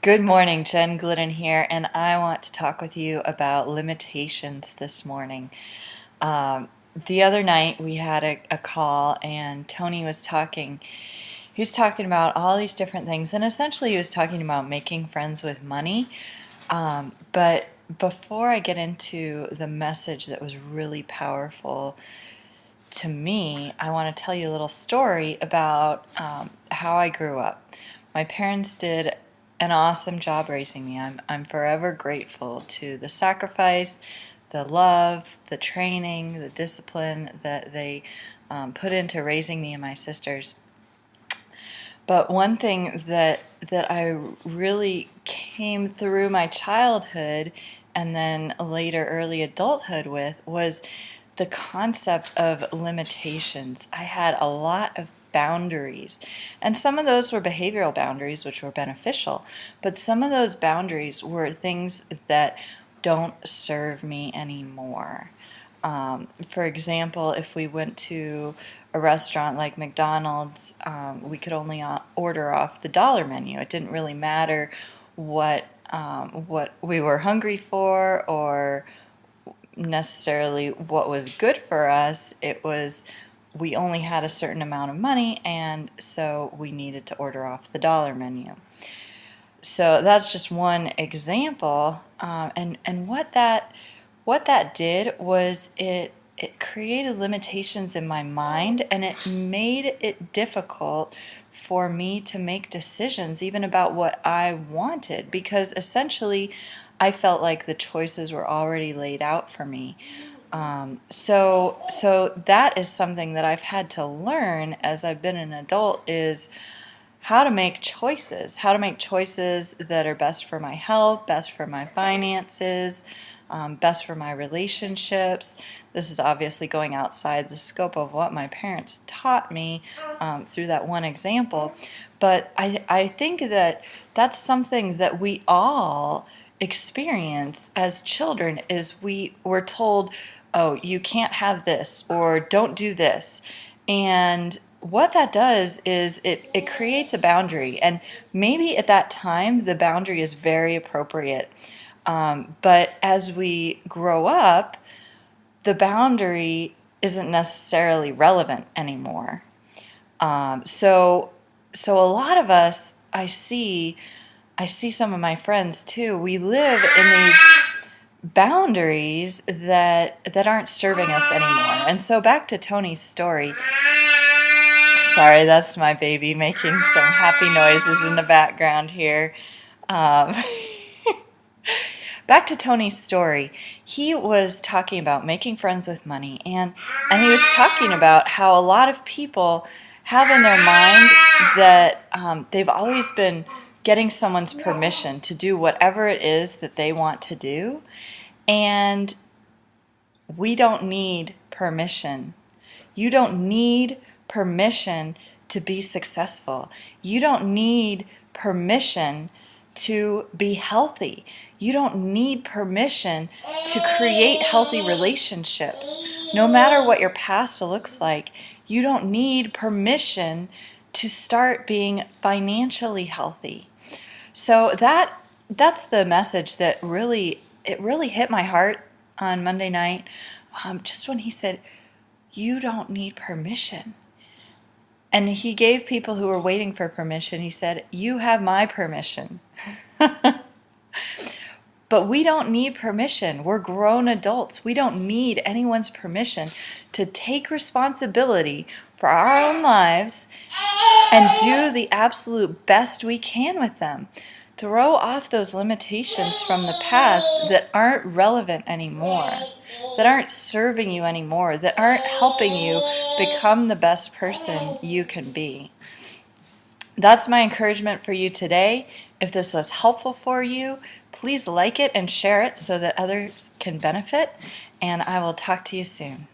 Good morning, Jen Glidden here, and I want to talk with you about limitations this morning. The other night we had a call, and Tony was talking. He was talking about all these different things, and essentially he was talking about making friends with money. But before I get into the message that was really powerful to me, I want to tell you a little story about how I grew up. My parents did an awesome job raising me. I'm forever grateful to the sacrifice, the love, the training, the discipline that they put into raising me and my sisters. But one thing that I really came through my childhood and then later early adulthood with was the concept of limitations. I had a lot of boundaries, and some of those were behavioral boundaries, which were beneficial, but some of those boundaries were things that don't serve me anymore. For example, if we went to a restaurant like McDonald's, we could only order off the dollar menu. It didn't really matter what we were hungry for or necessarily what was good for us. It was we only had a certain amount of money, and so we needed to order off the dollar menu. So that's just one example, and what that did was it created limitations in my mind, and it made it difficult for me to make decisions even about what I wanted, because essentially I felt like the choices were already laid out for me. So that is something that I've had to learn as I've been an adult, is how to make choices that are best for my health, best for my finances, best for my relationships. This is obviously going outside the scope of what my parents taught me through that one example. But I think that that's something that we all experience as children, is we're told, oh, you can't have this, or don't do this. And what that does is it creates a boundary, and maybe at that time the boundary is very appropriate. But as we grow up, the boundary isn't necessarily relevant anymore. So a lot of us, I see some of my friends too. We live in these boundaries that aren't serving us anymore. And so back to Tony's story. Sorry, that's my baby making some happy noises in the background here. Um, Back to Tony's story. He was talking about making friends with money, and he was talking about how a lot of people have in their mind that they've always been getting someone's permission to do whatever it is that they want to do, and we don't need permission. You don't need permission to be successful. You don't need permission to be healthy. You don't need permission to create healthy relationships. No matter what your past looks like, you don't need permission to start being financially healthy. So that's the message that really hit my heart on Monday night, just when he said, you don't need permission. And he gave people who were waiting for permission, he said, you have my permission. But we don't need permission. We're grown adults. We don't need anyone's permission to take responsibility for our own lives and do the absolute best we can with them. Throw off those limitations from the past that aren't relevant anymore, that aren't serving you anymore, that aren't helping you become the best person you can be. That's my encouragement for you today. If this was helpful for you, please like it and share it so that others can benefit, and I will talk to you soon.